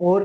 اور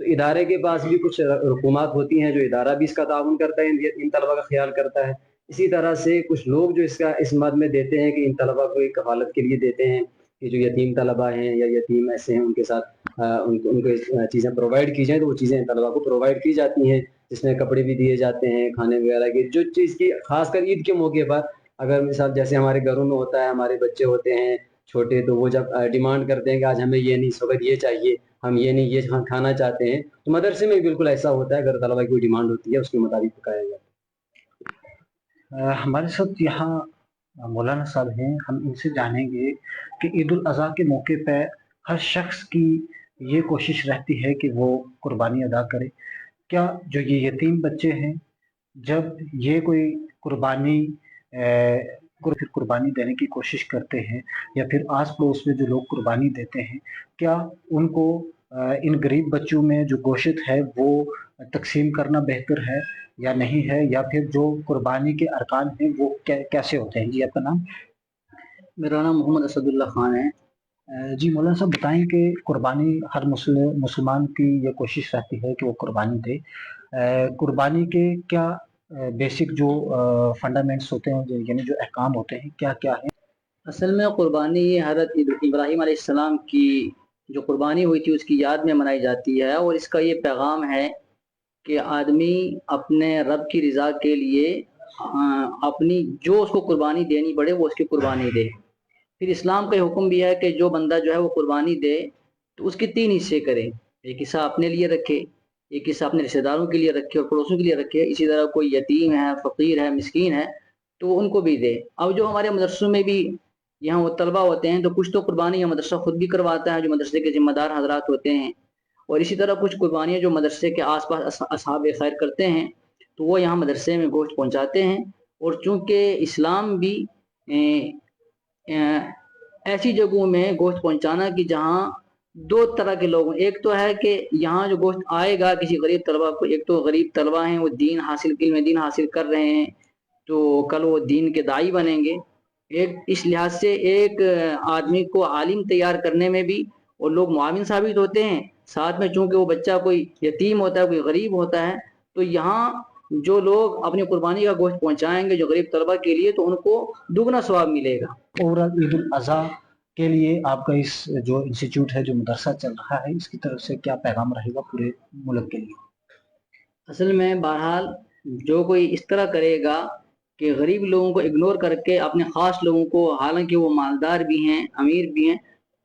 تو ادارے کے پاس بھی کچھ رقومات ہوتی ہیں جو ادارہ بھی اس کا تعاون کرتا ہے، ان طلبہ کا خیال کرتا ہے. اسی طرح سے کچھ لوگ جو اس مد میں دیتے ہیں کہ ان طلبہ کو ایک کفالت کے لیے دیتے ہیں کہ جو یتیم طلبہ ہیں یا یتیم ایسے ہیں ان کے ساتھ ان کو چیزیں پرووائڈ کی جائیں، تو وہ چیزیں طلبہ کو پرووائڈ کی جاتی ہیں، جس میں کپڑے بھی دیے جاتے ہیں، کھانے وغیرہ کی جو چیز کی خاص کر عید کے موقع پر. اگر مثال جیسے ہمارے گھروں میں ہوتا ہے، ہمارے بچے ہوتے ہیں چھوٹے، تو وہ جب ڈیمانڈ کرتے ہیں کہ آج ہمیں یہ نہیں، اس وقت یہ چاہیے، ہم یہ نہیں یہ کھانا چاہتے ہیں، تو مدرسے میں بالکل ایسا ہوتا ہے. اگر طلبہ کی کوئی ڈیمانڈ ہوتی ہے اس کے مطابق پکایا جاتا ہے. ہمارے ساتھ یہاں مولانا صاحب ہیں، ہم ان سے جانیں گے کہ عید الاضحیٰ کے موقع پہ ہر شخص کی یہ کوشش رہتی ہے کہ وہ قربانی ادا کرے. کیا جو یہ یتیم بچے ہیں، جب یہ کوئی قربانی پھر قربانی دینے کی کوشش کرتے ہیں، یا پھر آس پڑوس میں جو لوگ قربانی دیتے ہیں، کیا ان کو ان غریب بچوں میں جو گوشت ہے وہ تقسیم کرنا بہتر ہے یا نہیں ہے، یا پھر جو قربانی کے ارکان ہیں وہ کیسے ہوتے ہیں؟ جی آپ کا نام؟ میرا نام محمد اسد اللہ خان ہے. جی مولانا صاحب بتائیں کہ قربانی ہر مسلمان کی یہ کوشش رہتی ہے کہ وہ قربانی دے. قربانی کے کیا بیسک جو فنڈامنٹس ہوتے ہیں، یعنی جو احکام ہوتے ہیں، کیا کیا ہیں؟ اصل میں قربانی یہ حضرت ابراہیم علیہ السلام کی جو قربانی ہوئی تھی اس کی یاد میں منائی جاتی ہے، اور اس کا یہ پیغام ہے کہ آدمی اپنے رب کی رضا کے لیے اپنی جو اس کو قربانی دینی پڑے وہ اس کی قربانی دے. پھر اسلام کا یہ حکم بھی ہے کہ جو بندہ جو ہے وہ قربانی دے تو اس کے 3 حصے کرے. ایک حصہ اپنے لیے رکھے، ایک حصہ اپنے رشتہ داروں کے لیے رکھے اور پڑوسوں کے لیے رکھے. اسی طرح کوئی یتیم ہے، فقیر ہے، مسکین ہے تو ان کو بھی دے. اب جو ہمارے مدرسوں میں بھی یہاں وہ طلبہ ہوتے ہیں تو کچھ تو قربانی مدرسہ خود بھی کرواتا ہے جو مدرسے کے ذمہ دار حضرات ہوتے ہیں، اور اسی طرح کچھ قربانیاں جو مدرسے کے آس پاس اصحاب خیر کرتے ہیں تو وہ یہاں مدرسے میں گوشت پہنچاتے ہیں. اور چونکہ اسلام بھی ایسی جگہوں میں گوشت پہنچانا کہ جہاں 2 طرح کے لوگ ہیں. ایک تو ہے کہ یہاں جو گوشت آئے گا کسی غریب طلبہ کو، ایک تو غریب طلبہ ہیں وہ دین حاصل کر رہے ہیں تو کل وہ دین کے داعی بنیں گے. ایک اس لحاظ سے ایک آدمی کو عالم تیار کرنے میں بھی اور لوگ معاون ثابت ہوتے ہیں. ساتھ میں چونکہ وہ بچہ کوئی یتیم ہوتا ہے، کوئی غریب ہوتا ہے، تو یہاں جو لوگ اپنی قربانی کا گوشت پہنچائیں گے جو غریب طلبہ کے لیے تو ان کو دگنا ثواب ملے گا. اوورال عید الاضحیٰ کے لیے آپ کا اس جو انسٹیٹیوٹ ہے، جو مدرسہ چل رہا ہے، اس کی طرف سے کیا پیغام رہے گا پورے ملک کے لیے؟ اصل میں بہرحال جو کوئی اس طرح کرے گا کہ غریب لوگوں کو اگنور کر کے اپنے خاص لوگوں کو، حالانکہ وہ مالدار بھی ہیں، امیر بھی ہیں،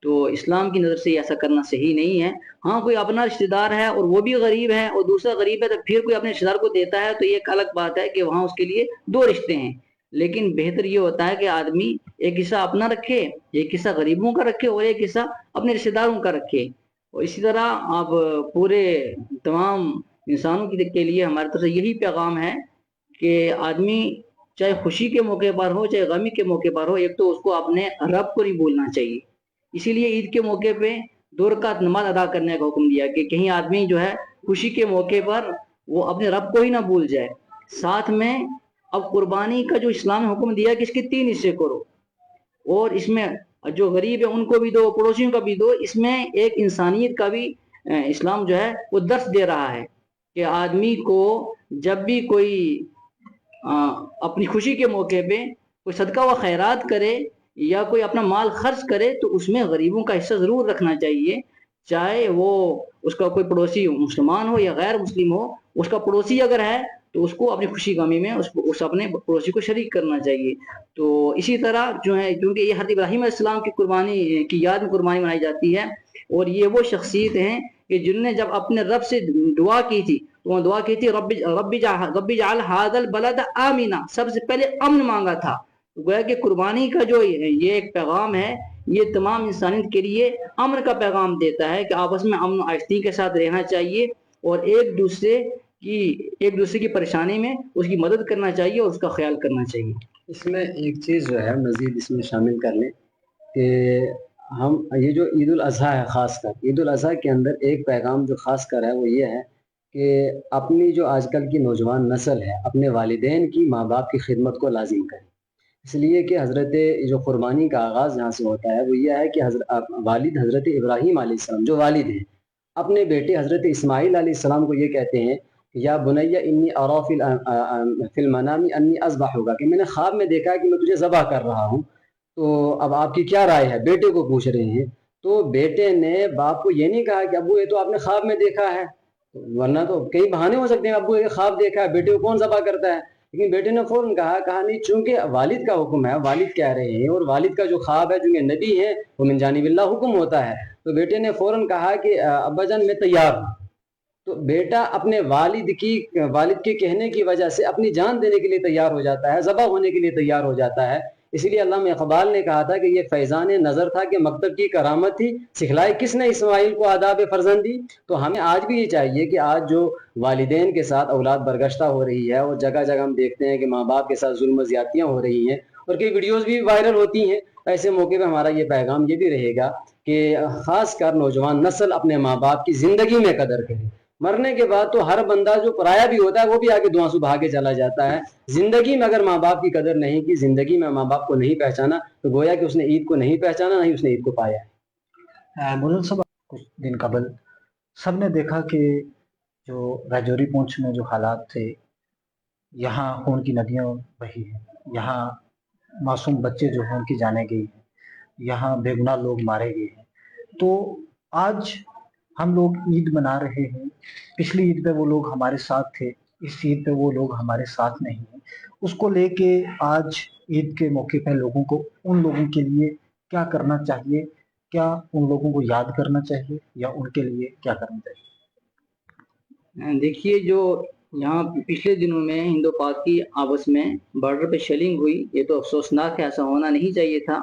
تو اسلام کی نظر سے ایسا کرنا صحیح نہیں ہے. ہاں کوئی اپنا رشتہ دار ہے اور وہ بھی غریب ہے اور دوسرا غریب ہے تو پھر کوئی اپنے رشتہ دار کو دیتا ہے تو یہ ایک الگ بات ہے کہ وہاں اس کے لیے 2 رشتے ہیں. لیکن بہتر یہ ہوتا ہے کہ آدمی ایک حصہ اپنا رکھے، ایک حصہ غریبوں کا رکھے اور ایک حصہ اپنے رشتہ داروں کا رکھے. اور اسی طرح آپ پورے تمام انسانوں کے لیے ہماری طرف سے یہی پیغام ہے کہ آدمی چاہے خوشی کے موقع پر ہو چاہے غمی کے موقع پر ہو، ایک تو اس کو اپنے رب کو نہیں بھولنا چاہیے. اسی لیے عید کے موقع پہ 2 رکعت نماز ادا کرنے کا حکم دیا کہ کہیں آدمی جو ہے خوشی کے موقع پر وہ اپنے رب کو ہی نہ بھول جائے. ساتھ میں اب قربانی کا جو اسلام نے حکم دیا کہ اس کے 3 حصے کرو، اور اس میں جو غریب ہے ان کو بھی دو، پڑوسیوں کا بھی دو. اس میں ایک انسانیت کا بھی اسلام جو ہے وہ درس دے رہا ہے کہ آدمی کو جب بھی کوئی اپنی خوشی کے موقع پہ کوئی صدقہ و خیرات کرے یا کوئی اپنا مال خرچ کرے تو اس میں غریبوں کا حصہ ضرور رکھنا چاہیے. چاہے وہ اس کا کوئی پڑوسی مسلمان ہو یا غیر مسلم ہو، اس کا پڑوسی اگر ہے تو اس کو اپنی خوشی غمی میں اس اپنے پڑوسی کو شریک کرنا چاہیے. تو اسی طرح جو ہے کیونکہ یہ حضرت ابراہیم علیہ السلام کی قربانی کی یاد میں قربانی منائی جاتی ہے، اور یہ وہ شخصیت ہیں کہ جن نے جب اپنے رب سے دعا کی تھی تو وہ دعا کی تھی رب اجعل هذا البلد آمنا، سب سے پہلے امن مانگا تھا. گویا کہ قربانی کا جو یہ ایک پیغام ہے یہ تمام انسانیت کے لیے امن کا پیغام دیتا ہے کہ آپس میں امن و آہستگی کے ساتھ رہنا چاہیے اور ایک دوسرے کی پریشانی میں اس کی مدد کرنا چاہیے اور اس کا خیال کرنا چاہیے. اس میں ایک چیز جو ہے مزید اس میں شامل کر لیں کہ ہم یہ جو عید الاضحیٰ ہے، خاص کر عید الاضحیٰ کے اندر ایک پیغام جو خاص کر ہے وہ یہ ہے کہ اپنی جو آج کل کی نوجوان نسل ہے اپنے والدین کی، ماں باپ کی خدمت کو لازم کرے. اس لیے کہ حضرت جو قربانی کا آغاز یہاں سے ہوتا ہے وہ یہ ہے کہ والد حضرت ابراہیم علیہ السلام جو والد ہیں اپنے بیٹے حضرت اسماعیل علیہ السلام کو یہ کہتے ہیں کہ یا بنیا انی ارا فی المنام انی اذبحک، کہ میں نے خواب میں دیکھا کہ میں تجھے ذبح کر رہا ہوں، تو اب آپ کی کیا رائے ہے؟ بیٹے کو پوچھ رہے ہیں۔ تو بیٹے نے باپ کو یہ نہیں کہا کہ ابو یہ تو آپ نے خواب میں دیکھا ہے، ورنہ تو کئی بہانے ہو سکتے ہیں، ابو یہ خواب دیکھا ہے، بیٹے کو کون ذبح کرتا ہے؟ لیکن بیٹے نے فوراً کہا نہیں، چونکہ والد کا حکم ہے، والد کہہ رہے ہیں، اور والد کا جو خواب ہے، چونکہ نبی ہے، وہ من جانب اللہ حکم ہوتا ہے، تو بیٹے نے فوراً کہا کہ ابا جان میں تیار ہوں۔ تو بیٹا اپنے والد کے کہنے کی وجہ سے اپنی جان دینے کے لیے تیار ہو جاتا ہے، ذبح ہونے کے لیے تیار ہو جاتا ہے۔ اسی لیے علامہ اقبال نے کہا تھا کہ یہ فیضان نظر تھا کہ مکتب کی کرامت تھی، سکھلائی کس نے اسماعیل کو آداب فرزندی۔ تو ہمیں آج بھی یہ چاہیے کہ آج جو والدین کے ساتھ اولاد برگشتہ ہو رہی ہے، اور جگہ جگہ ہم دیکھتے ہیں کہ ماں باپ کے ساتھ ظلم و زیادتیاں ہو رہی ہیں، اور کئی ویڈیوز بھی وائرل ہوتی ہیں، ایسے موقع پہ ہمارا یہ پیغام یہ بھی رہے گا کہ خاص کر نوجوان نسل اپنے ماں باپ کی زندگی میں قدر کرے۔ مرنے کے بعد تو ہر بندہ جو پرایا بھی ہوتا ہے وہ بھی آگے دعا سو بھاگے چلا جاتا ہے۔ زندگی میں اگر ماں باپ کی قدر نہیں کی، زندگی میں ماں باپ کو نہیں پہچانا، تو گویا کہ اس نے عید کو نہیں پہچانا، نہیں اس نے عید کو پایا ہے۔ مولانا صاحب، کچھ دن قبل سب نے دیکھا کہ جو راجوری پونچھ میں جو حالات تھے، یہاں خون کی ندیاں بہی ہیں، یہاں معصوم بچے جو ہیں ان کی جانیں گئی ہیں، یہاں بے گناہ لوگ مارے گئے ہیں۔ تو آج ہم لوگ عید منا رہے ہیں، پچھلی عید پہ وہ لوگ ہمارے ساتھ تھے، اس عید پہ وہ لوگ ہمارے ساتھ نہیں ہیں۔ اس کو لے کے آج عید کے موقع پہ لوگوں کو، ان لوگوں کے لیے کیا کرنا چاہیے؟ کیا ان لوگوں کو یاد کرنا چاہیے یا ان کے لیے کیا کرنا چاہیے؟ دیکھیے، جو یہاں پچھلے دنوں میں ہند و پاک کی آپس میں بارڈر پہ شیلنگ ہوئی، یہ تو افسوسناک ہے، ایسا ہونا نہیں چاہیے تھا،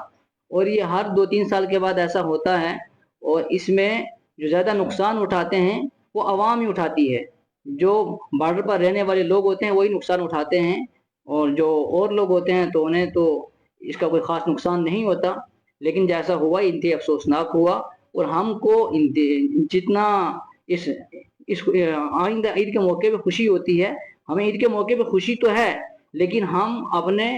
اور یہ ہر 2-3 سال کے بعد ایسا ہوتا ہے، اور اس میں جو زیادہ نقصان اٹھاتے ہیں وہ عوام ہی اٹھاتی ہے۔ جو بارڈر پر رہنے والے لوگ ہوتے ہیں وہی نقصان اٹھاتے ہیں، اور جو اور لوگ ہوتے ہیں تو انہیں تو اس کا کوئی خاص نقصان نہیں ہوتا۔ لیکن جیسا ہوا انتہائی افسوسناک ہوا، اور ہم کو جتنا اس آئندہ عید کے موقع پہ خوشی ہوتی ہے، ہمیں عید کے موقع پہ خوشی تو ہے، لیکن ہم اپنے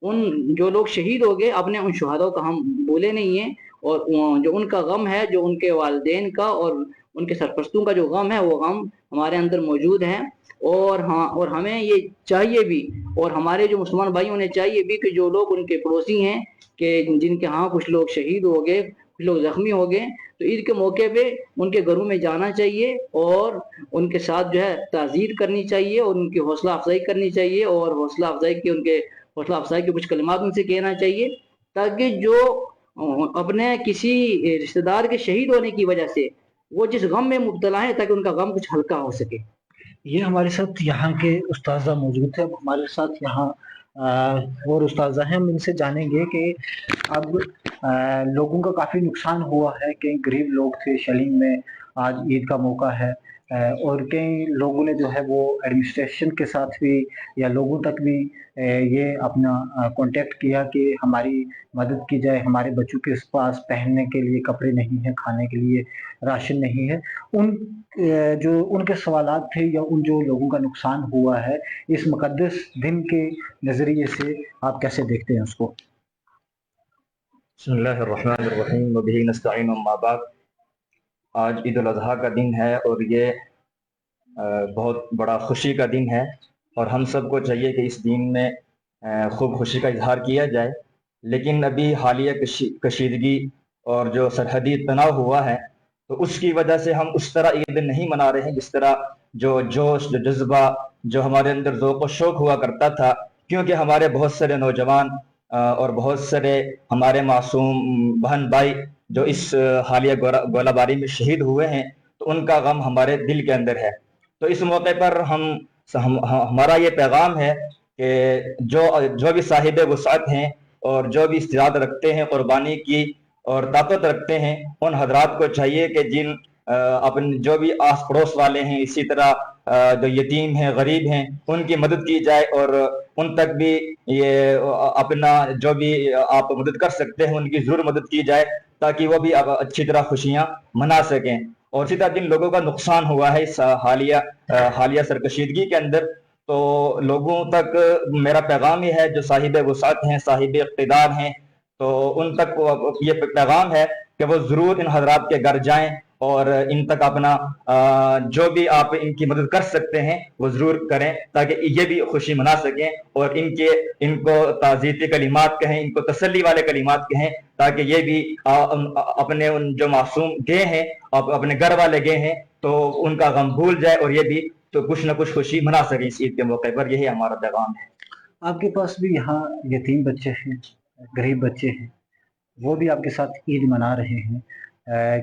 ان جو لوگ شہید ہو گئے، اپنے ان شہداء کا ہم بھولے نہیں ہیں، اور جو ان کا غم ہے، جو ان کے والدین کا اور ان کے سرپرستوں کا جو غم ہے، وہ غم ہمارے اندر موجود ہے۔ اور ہمیں یہ چاہیے بھی، اور ہمارے جو مسلمان بھائی انہیں چاہیے بھی کہ جو لوگ ان کے پڑوسی ہیں، کہ جن کے ہاں کچھ لوگ شہید ہو گئے، کچھ لوگ زخمی ہو گئے، تو عید کے موقع پہ ان کے گھروں میں جانا چاہیے، اور ان کے ساتھ جو ہے تعزیت کرنی چاہیے، اور ان کی حوصلہ افزائی کرنی چاہیے، اور حوصلہ افزائی کے کچھ کلمات ان سے کہنا چاہیے، تاکہ جو اپنے کسی رشتہ دار کے شہید ہونے کی وجہ سے وہ جس غم میں مبتلا ہے، تاکہ ان کا غم کچھ ہلکا ہو سکے۔ یہ ہمارے ساتھ یہاں کے استاذہ موجود تھے، اب ہمارے ساتھ یہاں اور استاذہ ہیں، ہم ان سے جانیں گے کہ اب لوگوں کا کافی نقصان ہوا ہے، کئی غریب لوگ تھے شیلنگ میں، آج عید کا موقع ہے، اور کئی لوگوں نے جو ہے وہ ایڈمنسٹریشن کے ساتھ بھی یا لوگوں تک بھی یہ اپنا کانٹیکٹ کیا کہ ہماری مدد کی جائے، ہمارے بچوں کے پاس پہننے کے لیے کپڑے نہیں ہیں، کھانے کے لیے راشن نہیں ہے۔ ان کے سوالات تھے یا ان جو لوگوں کا نقصان ہوا ہے، اس مقدس دن کے نظریے سے آپ کیسے دیکھتے ہیں اس کو؟ بسم اللہ الرحمن الرحیم وبہ نستعین، اما بعد۔ آج عید الاضحیٰ کا دن ہے، اور یہ بہت بڑا خوشی کا دن ہے، اور ہم سب کو چاہیے کہ اس دن میں خوب خوشی کا اظہار کیا جائے۔ لیکن ابھی حالیہ کشیدگی اور جو سرحدی تناؤ ہوا ہے، تو اس کی وجہ سے ہم اس طرح عید نہیں منا رہے ہیں جس طرح جو جوش، جو جذبہ، جو ہمارے اندر ذوق و شوق ہوا کرتا تھا، کیونکہ ہمارے بہت سارے نوجوان اور بہت سارے ہمارے معصوم بہن بھائی جو اس حالیہ گولہ باری میں شہید ہوئے ہیں، تو ان کا غم ہمارے دل کے اندر ہے۔ تو اس موقع پر ہمارا یہ پیغام ہے کہ جو بھی صاحب وسعت ہیں اور جو بھی استعداد رکھتے ہیں قربانی کی اور طاقت رکھتے ہیں، ان حضرات کو چاہیے کہ جن اپنے جو بھی آس پڑوس والے ہیں، اسی طرح جو یتیم ہیں، غریب ہیں، ان کی مدد کی جائے، اور ان تک بھی یہ اپنا جو بھی آپ مدد کر سکتے ہیں ان کی ضرور مدد کی جائے، تاکہ وہ بھی اچھی طرح خوشیاں منا سکیں۔ اور اسی طرح جن لوگوں کا نقصان ہوا ہے اس حالیہ سرکشیدگی کے اندر، تو لوگوں تک میرا پیغام یہ ہے، جو صاحب وسعت ہیں، صاحب اقتدار ہیں، تو ان تک یہ پیغام ہے کہ وہ ضرور ان حضرات کے گھر جائیں اور ان تک اپنا جو بھی آپ ان کی مدد کر سکتے ہیں وہ ضرور کریں تاکہ یہ بھی خوشی منا سکیں، اور ان کو تعزیتی کلمات کہیں، ان کو تسلی والے کلمات کہیں، تاکہ یہ بھی اپنے ان جو معصوم گئے ہیں، اپنے گھر والے گئے ہیں، تو ان کا غم بھول جائے اور یہ بھی تو کچھ نہ کچھ خوشی منا سکیں اس عید کے موقع پر۔ یہی ہمارا پیغام ہے۔ آپ کے پاس بھی یہاں یتیم بچے ہیں، غریب بچے ہیں، وہ بھی آپ کے ساتھ عید منا رہے ہیں۔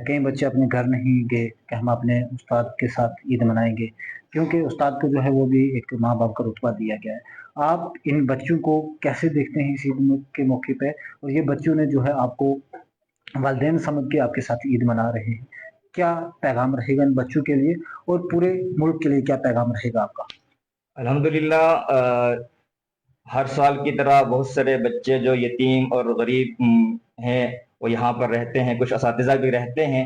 کئی بچے اپنے گھر نہیں گئے کہ ہم اپنے استاد کے ساتھ عید منائیں گے، کیونکہ استاد کو جو ہے وہ بھی ایک ماں باپ کا رتبہ دیا گیا ہے۔ آپ ان بچوں کو کیسے دیکھتے ہیں اس عید کے موقع پہ، اور یہ بچوں نے جو ہے آپ کو والدین سمجھ کے آپ کے ساتھ عید منا رہے ہیں، کیا پیغام رہے گا ان بچوں کے لیے اور پورے ملک کے لیے کیا پیغام رہے گا آپ کا؟ الحمدللہ ہر سال کی طرح بہت سارے بچے جو یتیم اور غریب ہیں وہ یہاں پر رہتے ہیں، کچھ اساتذہ بھی رہتے ہیں،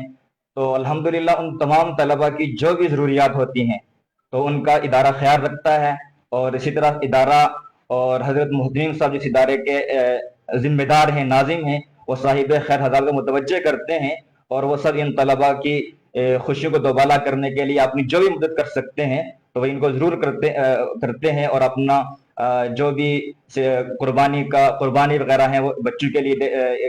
تو الحمدللہ ان تمام طلبہ کی جو بھی ضروریات ہوتی ہیں تو ان کا ادارہ خیال رکھتا ہے، اور اسی طرح ادارہ اور حضرت محترم صاحب جس ادارے کے ذمہ دار ہیں، ناظم ہیں، وہ صاحب خیر حضرات کو متوجہ کرتے ہیں، اور وہ سب ان طلبہ کی خوشیوں کو دوبالا کرنے کے لیے اپنی جو بھی مدد کر سکتے ہیں تو وہ ان کو ضرور کرتے ہیں، اور اپنا جو بھی قربانی وغیرہ ہیں وہ بچوں کے لیے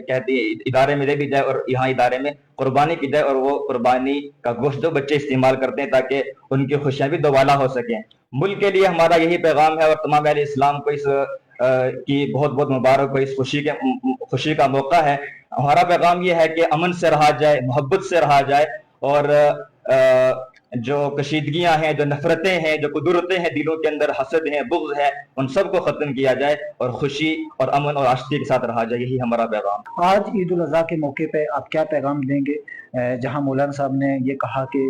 کہتے ہیں ادارے میں دے دی جائے، اور یہاں ادارے میں قربانی کی جائے، اور وہ قربانی کا گوشت جو بچے استعمال کرتے ہیں تاکہ ان کی خوشیاں بھی دوبالا ہو سکیں۔ ملک کے لیے ہمارا یہی پیغام ہے، اور تمام اہل اسلام کو اس کی بہت بہت مبارک ہو، اس خوشی کا موقع ہے۔ ہمارا پیغام یہ ہے کہ امن سے رہا جائے، محبت سے رہا جائے، اور جو کشیدگیاں ہیں، جو نفرتیں ہیں، جو قدرتیں ہیں دلوں کے اندر، حسد ہے، بغض ہے، ان سب کو ختم کیا جائے، اور خوشی اور امن اور آشتی کے ساتھ رہا جائے۔ یہی ہمارا پیغام۔ آج عید الاضحیٰ کے موقع پہ آپ کیا پیغام دیں گے؟ جہاں مولانا صاحب نے یہ کہا کہ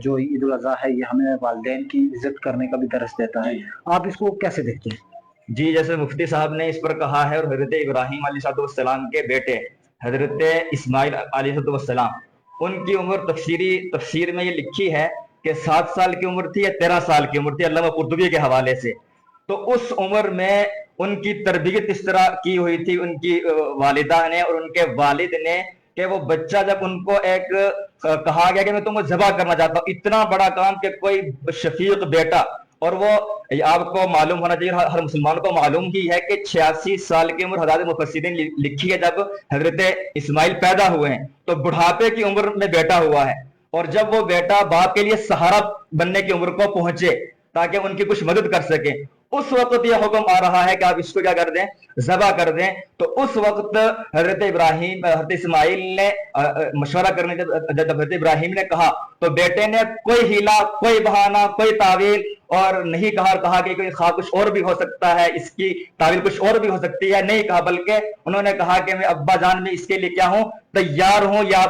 جو عید الاضحیٰ ہے یہ ہمیں والدین کی عزت کرنے کا بھی درس دیتا ہے، آپ اس کو کیسے دیکھتے ہیں؟ جی، جیسے مفتی صاحب نے اس پر کہا ہے، اور حضرت ابراہیم علیہ السلام کے بیٹے حضرت اسماعیل علیہ السلام، ان کی عمر تفسیر میں یہ لکھی ہے کہ 7 سال کی عمر تھی یا 13 سال کی عمر تھی، علامہ قرطبی کے حوالے سے۔ تو اس عمر میں ان کی تربیت اس طرح کی ہوئی تھی ان کی والدہ نے اور ان کے والد نے کہ وہ بچہ جب ان کو ایک کہا گیا کہ میں تم کو ذبح کرنا چاہتا ہوں، اتنا بڑا کام کہ کوئی شفیق بیٹا، اور وہ آپ کو معلوم ہونا چاہیے، ہر مسلمان کو معلوم ہی ہے کہ 86 سال کی عمر حضرات مفسرین لکھی ہے جب حضرت اسماعیل پیدا ہوئے ہیں، تو بڑھاپے کی عمر میں بیٹا ہوا ہے، اور جب وہ بیٹا باپ کے لیے سہارا بننے کی عمر کو پہنچے تاکہ ان کی کچھ مدد کر سکے، اس وقت یہ حکم آ رہا ہے کہ آپ اس کو کیا کر دیں، ذبح کر دیں۔ تو اس وقت حضرت اسماعیل نے مشورہ کرنے جب حضرت ابراہیم نے کہا تو بیٹے نے کوئی ہیلا، کوئی بہانہ، کوئی تعویل اور نہیں کہا کہ کوئی خواہ کچھ اور بھی ہو سکتا ہے، اس کی تعویل کچھ اور بھی ہو سکتی ہے، نہیں کہا، بلکہ انہوں نے کہا کہ میں ابا جان میں اس کے لیے کیا ہوں، تیار ہوں، یا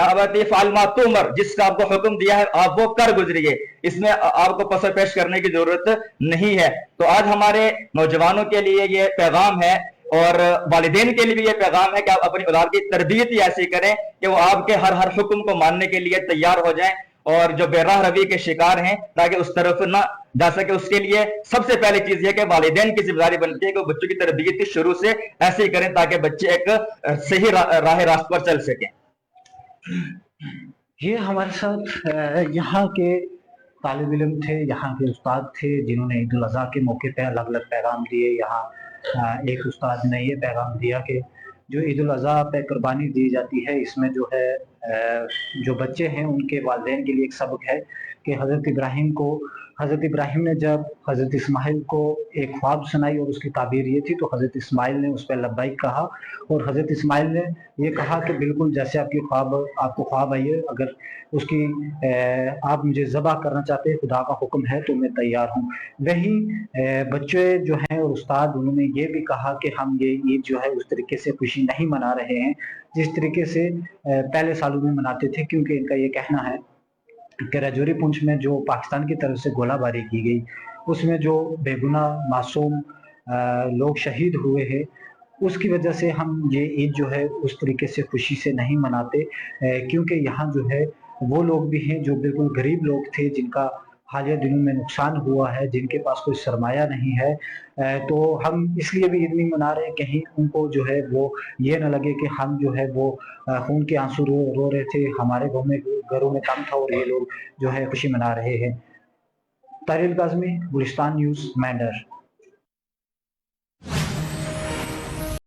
ابت فعل ما تؤمر، جس کا آپ کو حکم دیا ہے آپ وہ کر گزریے، اس میں آپ کو پس پیش کرنے کی ضرورت نہیں ہے۔ تو آج ہمارے نوجوانوں کے لیے یہ پیغام ہے، اور والدین کے لیے بھی یہ پیغام ہے کہ آپ اپنی اولاد کی تربیت ہی ایسی کریں کہ وہ آپ کے ہر حکم کو ماننے کے لیے تیار ہو جائیں، اور جو بے راہ روی کے شکار ہیں تاکہ اس طرف نہ جا سکے۔ اس کے لیے سب سے پہلی چیز یہ کہ والدین کی ذمہ داری بنتی ہے کہ وہ بچوں کی تربیت کی شروع سے ایسے ہی کریں تاکہ بچے ایک صحیح راہ راست پر چل سکیں۔ یہ ہمارے ساتھ یہاں کے طالب علم تھے، یہاں کے استاد تھے جنہوں نے عید الاضحیٰ کے موقع پہ الگ الگ پیغام دیے۔ یہاں ایک استاد نے یہ پیغام دیا کہ جو عید الاضحیٰ پہ قربانی دی جاتی ہے، اس میں جو ہے جو بچے ہیں ان کے والدین کے لیے ایک سبق ہے کہ حضرت ابراہیم نے جب حضرت اسماعیل کو ایک خواب سنائی اور اس کی تعبیر یہ تھی، تو حضرت اسماعیل نے اس پہ لبیک کہا، اور حضرت اسماعیل نے یہ کہا کہ بالکل جیسے آپ کو خواب آئی ہے، اگر اس کی آپ مجھے ذبح کرنا چاہتے ہیں، خدا کا حکم ہے تو میں تیار ہوں۔ وہی بچے جو ہیں اور استاد، انہوں نے یہ بھی کہا کہ ہم یہ عید جو ہے اس طریقے سے خوشی نہیں منا رہے ہیں جس طریقے سے پہلے سالوں میں مناتے تھے، کیونکہ ان کا یہ کہنا ہے کہ راجوری پونچھ میں جو پاکستان کی طرف سے گولہ باری کی گئی، اس میں جو بے گناہ معصوم لوگ شہید ہوئے ہیں، اس کی وجہ سے ہم یہ عید جو ہے اس طریقے سے خوشی سے نہیں مناتے، کیونکہ یہاں جو ہے وہ لوگ بھی ہیں جو بالکل غریب لوگ تھے، جن کا حالیہ دنوں میں نقصان ہوا ہے، جن کے پاس کوئی سرمایہ نہیں ہے، تو ہم اس لیے بھی عید نہیں منا رہے، کہیں ان کو جو ہے وہ یہ نہ لگے کہ ہم جو ہے وہ خون کے آنسو رو رہے تھے، ہمارے گھروں میں کم تھا اور یہ لوگ جو ہے خوشی منا رہے ہیں۔ طاہر الکاظمی، گلستان نیوز، مینڈر۔